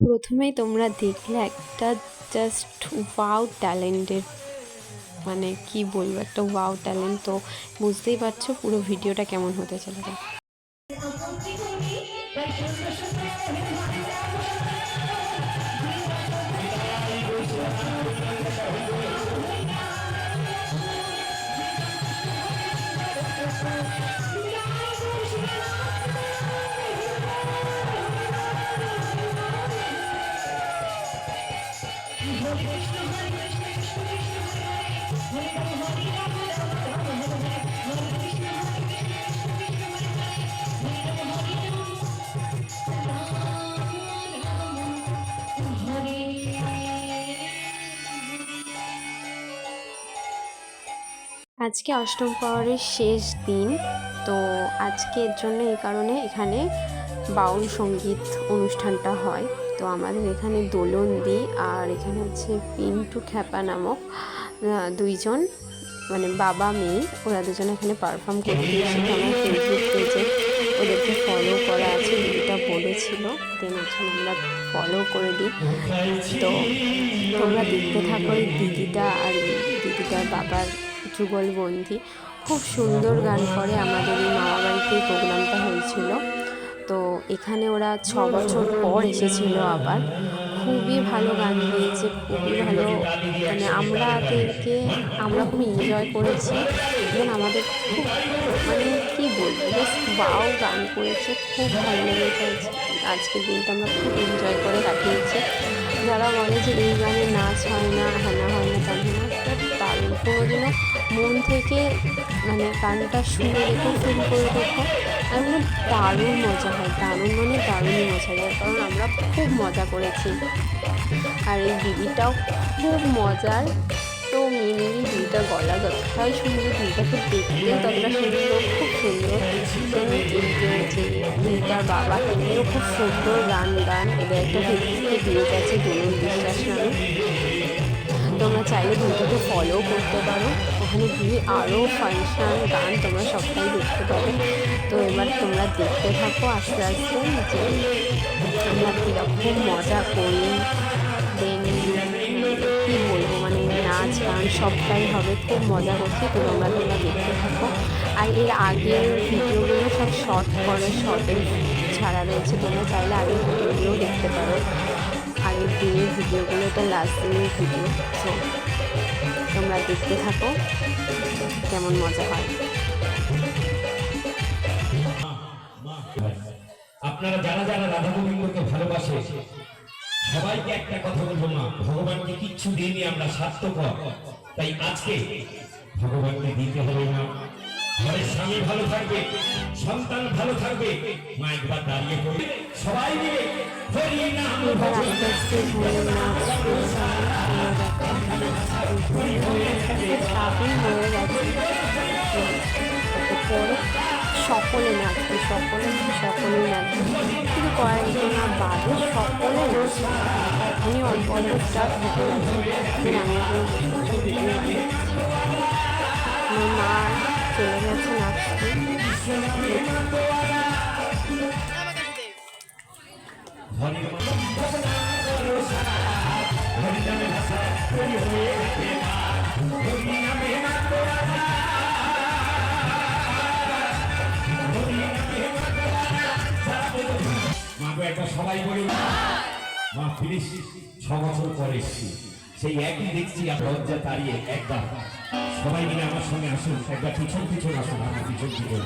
প্রথমেই তোমরা দেখলে একটা জাস্ট ওয়াও ট্যালেন্টের, মানে কি বলবো, একটা ওয়াও ট্যালেন্ট। তো বুঝতেই পারছো পুরো ভিডিওটা কেমন হতে চলেছে। আজকে অষ্টম প্রহরের শেষ দিন, তো আজকের জন্য এই কারণে এখানে বাউল সঙ্গীত অনুষ্ঠানটা হয়। তো আমাদের এখানে দোলন দি আর এখানে হচ্ছে পিন্টু খ্যাপা নামক দুইজন, মানে বাবা মেয়ে, ওরা দুজন এখানে পারফর্ম করতে এসেছে। আমার ফেসবুক পেজে ওদেরকে ফলো করা আছে, দিদিটা বলেছিল, দেন এখন আমরা ফলো করে দিই। তো তোমরা দেখতে থাকো এই দিদিটা আর দিদিটার বাবার যুগলবন্দি। খুব সুন্দর গান করে। আমাদের এই মামাবাড়িতে প্রোগ্রামটা হয়েছিল, তো এখানে ওরা 6 বছর পর এসেছিল আবার। খুবই ভালো গান গেয়েছে, খুবই ভালো, মানে আমরা খুব এনজয় করেছি। এবং আমাদের খুব, মানে কী বলবো, জাস্ট বাও গান করেছে, খুব ভালো লেগেছে। আজকের দিনটা আমরা খুব এনজয় করে কাটিয়েছি। যারা বলে যে এই গানে নাচ হয় না, হ্যানা হয় না, তা না, দারুণ। কোনোদিনও মন থেকে মানে গানটা শুনে দেখো, ফিল করে দেখো, আর মানে দারুণ মজা হয়। দারুণ মানে দারুণই মজা যায়, কারণ আমরা খুব মজা করেছি। আর এই দিদিটাও খুব মজার। তো মেনলি দিদিটার গলা যতটাই সুন্দর, দিদিটাকে দেখতেও ততটা সুন্দর, খুব সুন্দর। দিদিটার বাবা তিনিও খুব সুন্দর গান। এদের একটা ফেসবুকে দিয়ে গেছে, দোলন বিশ্বাস নামে। তোমরা চাইলে ভিডিওতে ফলো করতে পারো, ওখানে গিয়ে আরও ফাংশান গান তোমরা সবটাই দেখতে পাবে। তো এবার তোমরা দেখতে থাকো আস্তে আস্তে যে আমরা কীরকম মজা করি। দেন কী বলবো, মানে নাচ গান সবটাই হবে, খুব মজা করছি। তো তোমরা দেখতে থাকো। আর এর আগের ভিডিওগুলো সব শর্টে ছাড়া রয়েছে, তোমরা চাইলে আগের ভিডিওগুলোও দেখতে পারো। আগের দিনের ভিডিওগুলো, এটা লাস্ট দিনের ভিডিও। তো তোমরা দেখতে থাকো কেমন মজা হয়। আপনারা যারা যারা রাধা গোবিন্দকে ভালোবাসে সবাইকে একটা কথা বলবো, না ভগবানকে কিচ্ছু দিইনি আমরা, স্বার্থপর। তাই আজকে ভগবানকে দিতে হবে। না ঘরের স্বামী ভালো থাকবে, সন্তান ভালো থাকবে, মা একবার দাঁড়িয়ে পড়বে, সবাই মিলে হরি নাম সকলে নাচবে, সকলেই নাচবে, কিন্তু কয়েকজনা বাদে সকলে নাচবে। এখনই অল্প অল্প স্টাফ হতে লাগবে। আমার মা চলে গেছে নাচতে। সবাই বলি মা ফিরিস, 6 বছর পরে এসছি, সেই একই দেখছি লজ্জা তাড়িয়ে একবার সবাই মিলে আমার সঙ্গে আসুন, একবার পিছন পিছন আসুন, আমার পিছন পিছন।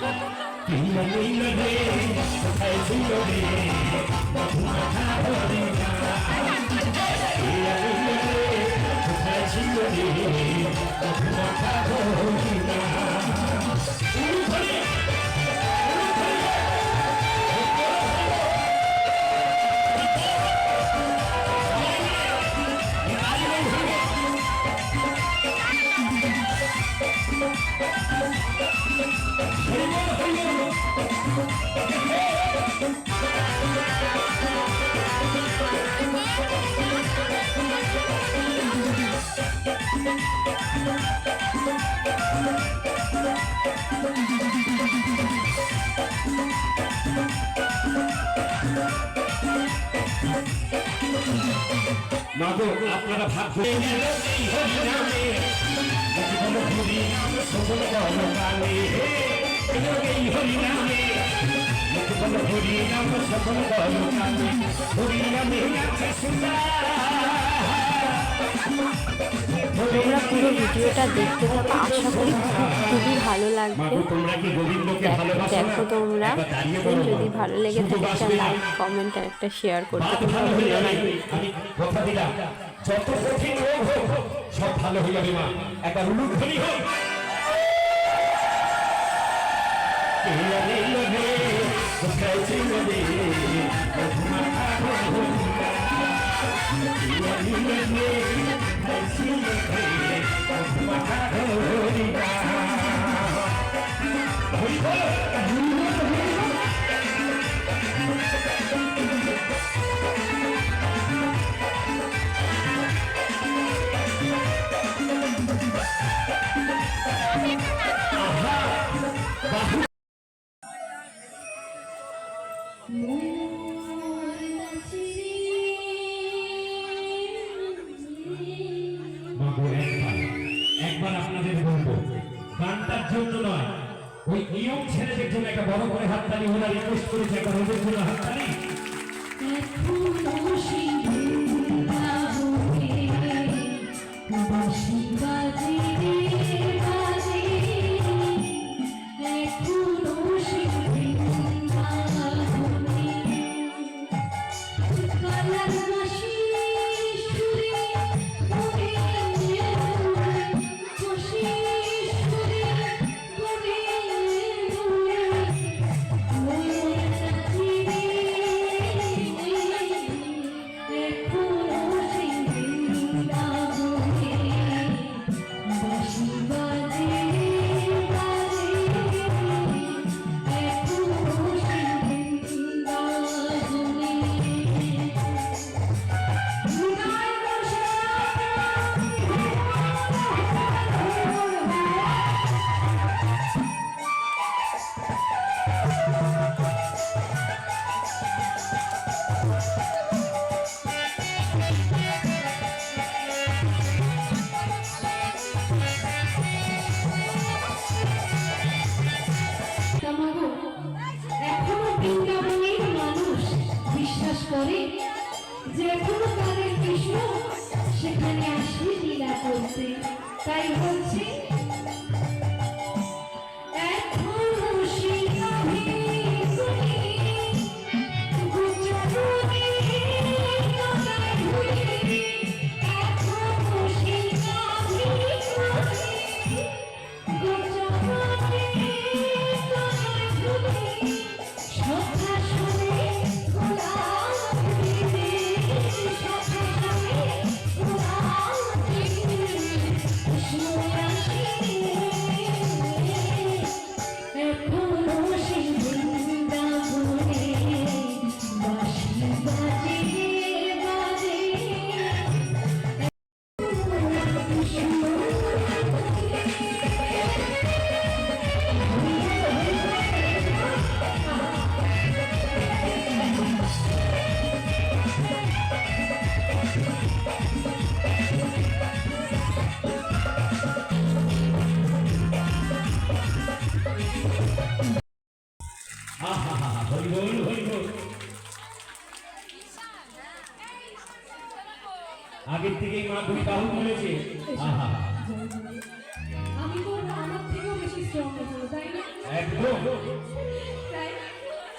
মাগো আপনারা ভাবছেন তোমরা পুরো ভিডিওটা দেখতে থাকো, আশা করি খুবই ভালো লাগবে। দেখো তোমরা, যদি ভালো লেগে থাকে একটা লাইক কমেন্ট আর একটা শেয়ার করতে তোমরা ভুলো না। আমি কথা দিলাম যত কঠিন রোগ হোক সব ভালো হয়ে যাবে মা। একটা উলুধ্বনি হোক। একবার আপনাদের বলবো, গানটার জন্য নয়, ওই ইয়ং ছেলেদের জন্য একটা বড় করে হাততালি ওরা রিকোয়েস্ট করেছে, একটা ওদের জন্য হাততালি। করে যে এখনো তাদের কৃষ্ণ সেখানে আসে লীলা করতে, তাই বলছে এখনো আগের থেকেই মা দুই বাহু তুলেছে। আমি তো আমার থেকেও বেশি স্ট্রং হলো, তাই না? একদম। তাই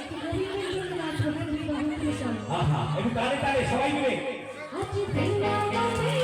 একটু গরিবের জন্য নাচবো না, দুই বাহু তুলে চলো। একটু তালে তালে সবাই মিলে। আজ বৃন্দাবনে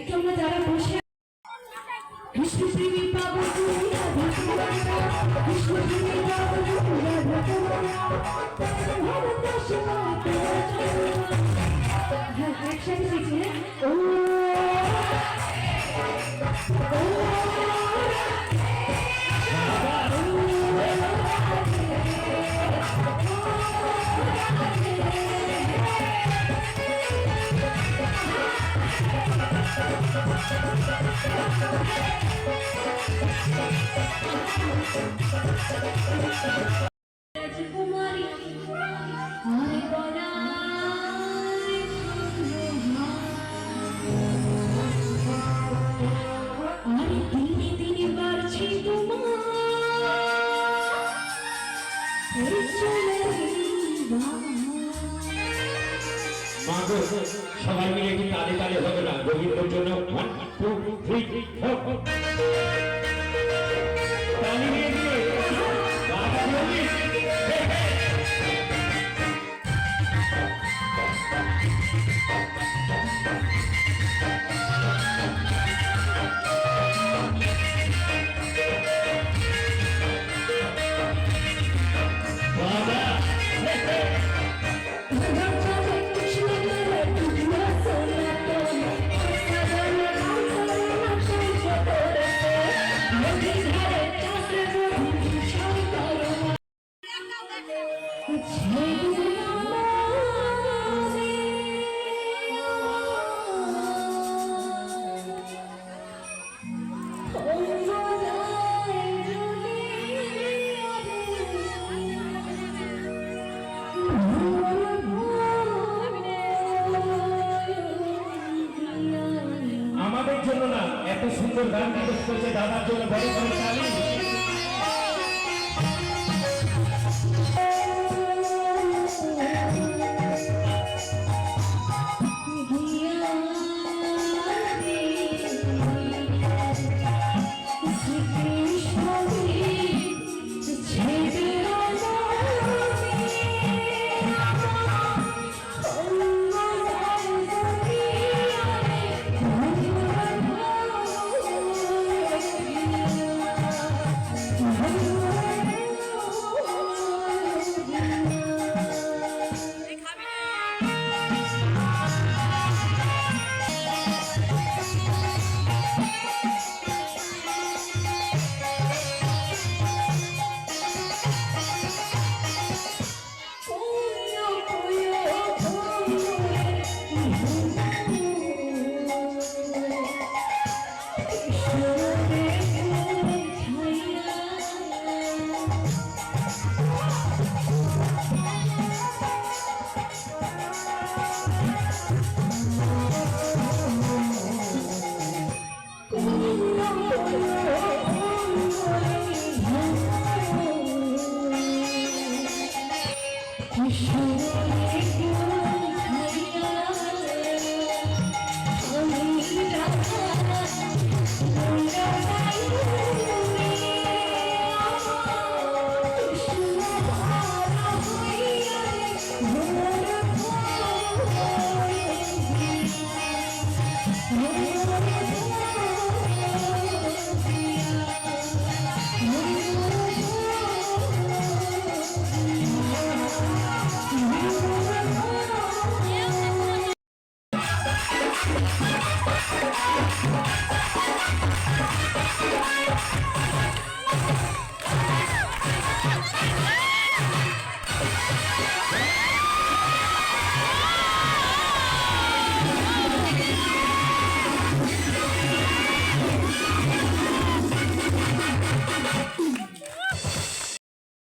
একটু আমরা যারা বসে কৃষ্ণ প্রেমী পাবো তুমি রাধা কুমারা, কৃষ্ণ প্রেমী পাবো তুমি রাধা কুমারা, ভারতবর্ষে মাকে রাধা। হ্যাঁ একসাথে দেখি। ও রাজকুমারী আরে বলাই আরে দিনে দিনে বাড়ছে তোমার এই চলে মা গো, সবাই মিলে একটু তালে তালে হবে না? গোবিন্দর জন্য 1 2 3 4 তালি দিয়ে দিয়ে বাবা গোবিন্দ। আমাদের জন্য না, এত সুন্দর গান রিকোয়েস্ট করেছে দাদার জন্য বড় বড় তালি।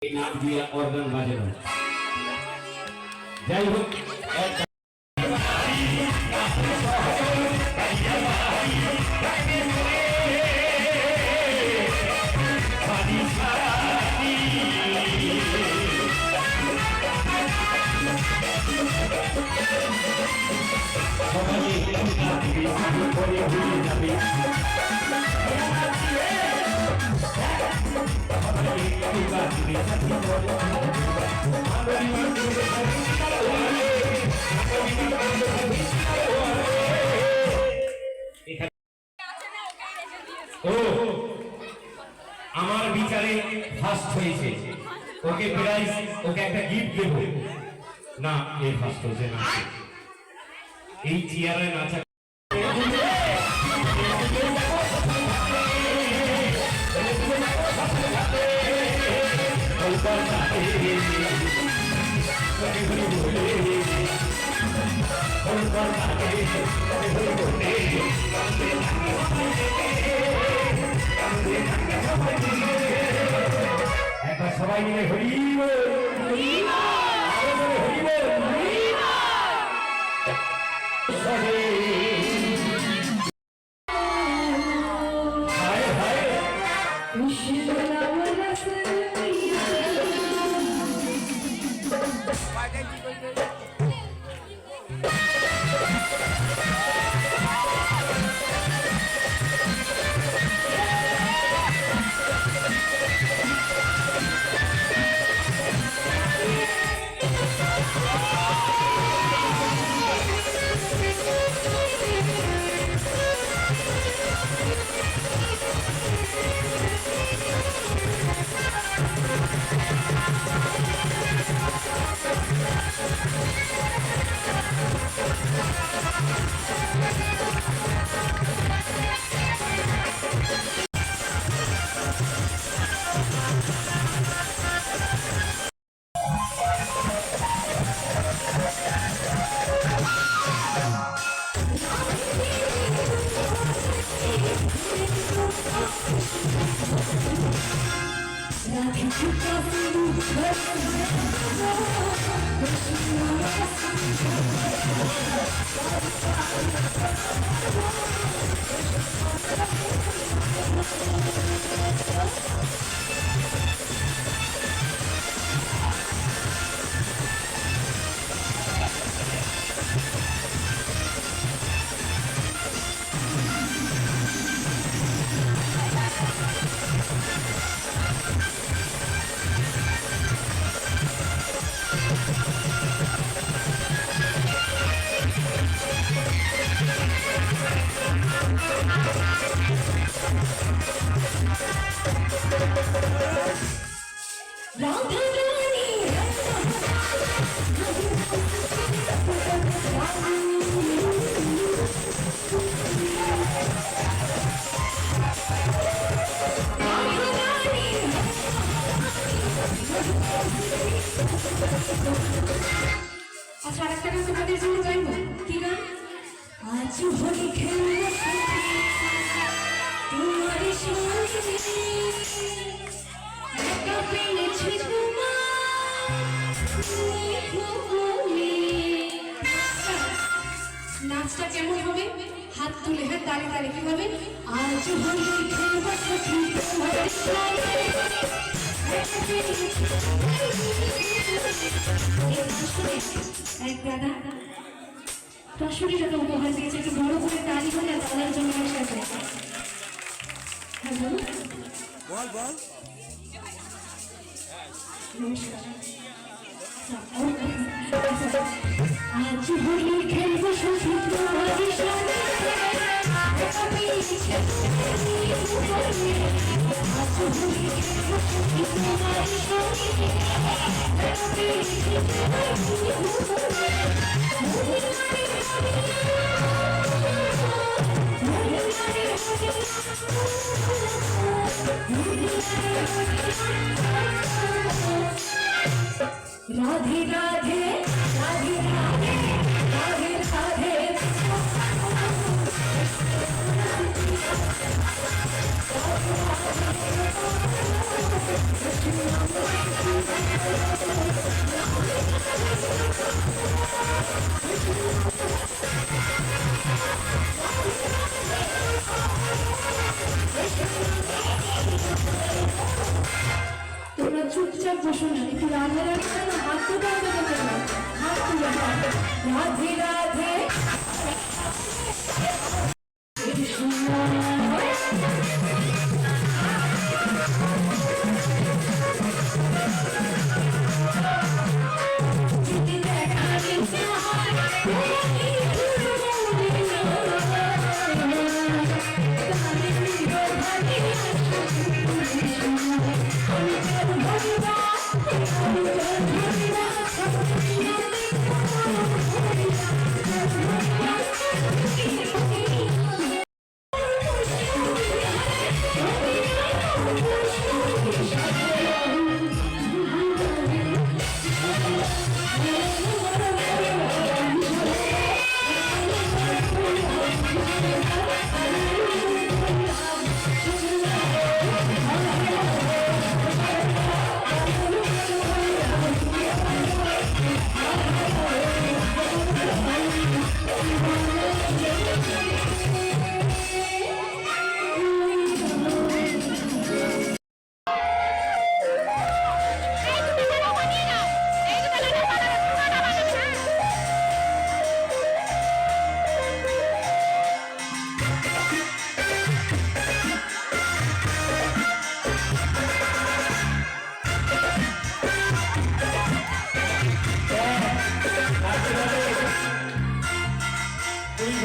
নাম দিয়ে অর্গান বাজানো যাই হোক। বিচারে ফার্স্ট হয়েছে, ওকে প্রাইজ, ওকে একটা গিফট দেব। না, এই ফার্স্ট হয়েছে না, এই চেয়ারে নাচা একটা সবাই মিলে হরি বল, আরো বলে হরি বল। হায় হায়, আচ্ছা, আরেকটা গান তোমাদের জন্য গাইবো। কি গান? আজ হোলি খেলবো তোমার সঙ্গে, একা পেয়েছি নাচটা কেমন হবে? হাত তুলে, হ্যাঁ, দাঁড়িয়ে দাঁড়িয়ে কি হবে? আজ হোলি খেলবো সখী তোমার সঙ্গে, এক দাদা শাশুড়ি টাকা উপহার দিয়েছে, একটু বড় করে তালি হলে দাদার জন্য একসাথে। হ্যাঁ বল বল। নমস্কার। আজ হোলি খেলবো সখী তোমার সঙ্গে, আজ হোলি খেলবো সখী তোমার সঙ্গে, রাধে রাধে রাধে রাধে রাধে রাধে। তোমরা চুপচাপ বসো না, একটু রাধে রাধে না, হাত তুলে হাত তুলে রাধে রাধে।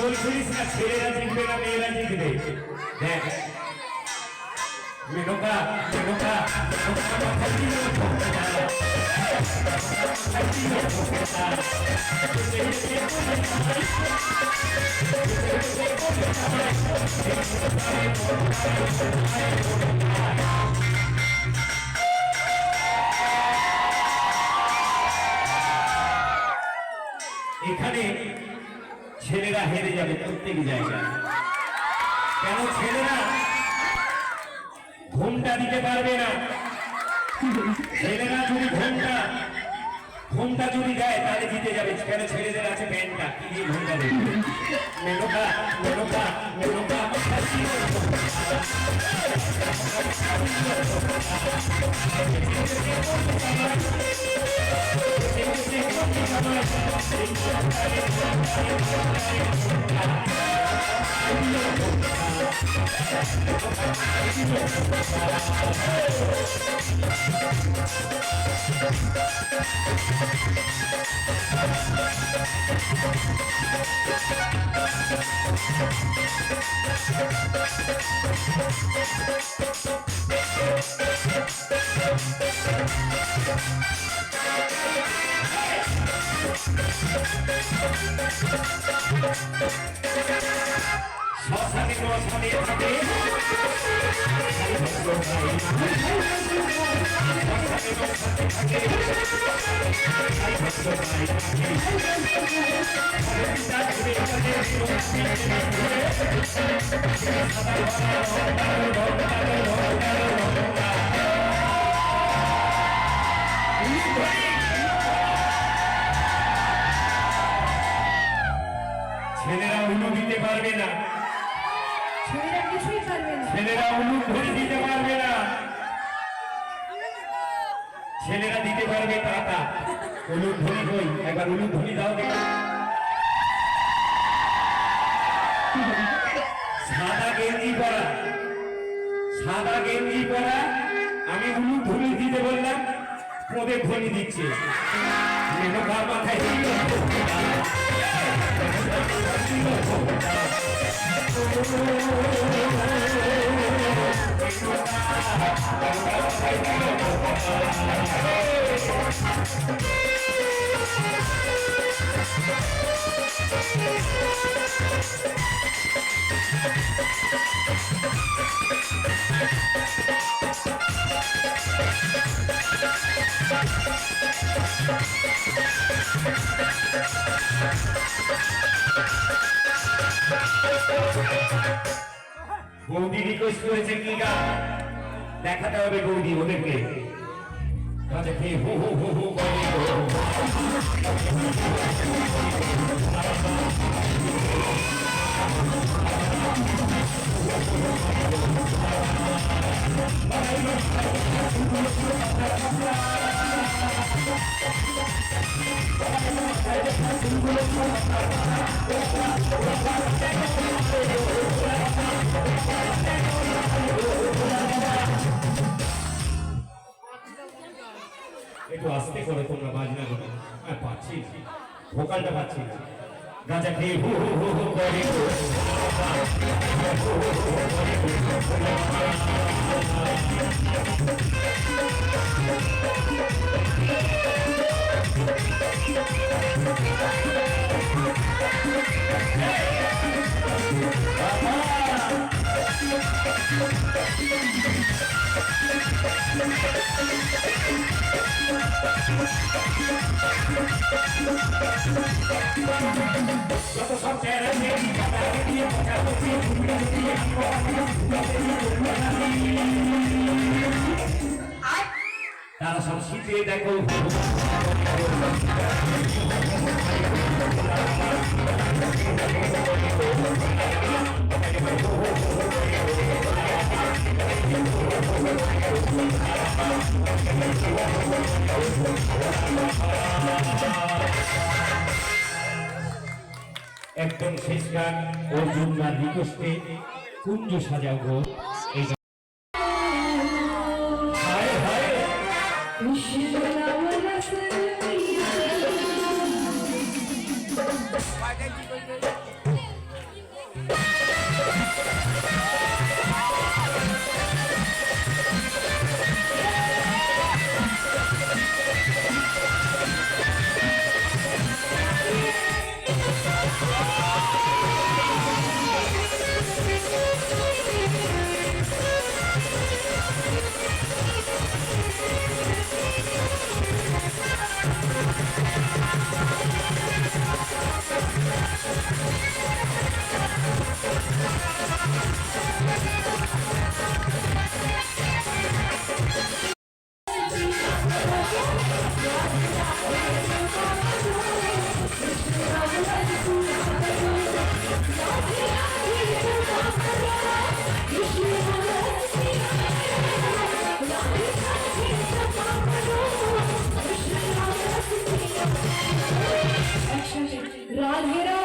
গোল করিস না, ছেলেরা জিতবে না মেয়েরা জিতবে। দেখ মেনকা মেনকা এখানে ছেলেরা হেরে যাবে প্রত্যেক জায়গায়। কেন ছেলেরা ঘুমটা দিতে পারবে না? ছেলেরা যদি ঘুমটা যদি দেয় তাহলে জিতে যাবে। কেন ছেলেদের আছে প্যান্টটা, কি দিয়ে ঘুমটা দেবে? মেনকা মেনকা মেনকা শ্মশানে শ্মশানে থাকে ছেলেরা উলু দিতে পারবে না, ছেলেরা কিছুই পারবে না। ছেলেরা উলু ধরে দিতে পারবে না, ছেলেরা দিতে পারবে টাকা। উলু ধরি কই, একবার উলু ধরি দাও দেখো। সাদা গেঞ্জি পরা, সাদা গেঞ্জি পরা, আমি উলু ধরি দিতে বললাম, ওদের ধরি দিচ্ছে। মেনকা মাথায় বৌদি রিকোয়েস্ট করেছে কি গান দেখাতে হবে, বৌদি ওদেরকে দেখে হু হু হু হু করে একটু আস্তে করে তোমরা বাজনা করো। পাচ্ছি ভোকালটা পাচ্ছি না। গাঁজা খেয়ে হু হু হু হু করে যত সব তারা সব শীতে দেখো একদম শেষ গান অর্জুন গান রিকোয়েস্টে কুঞ্জ সাজাও গো। এই হায় হায় রাধে রাধে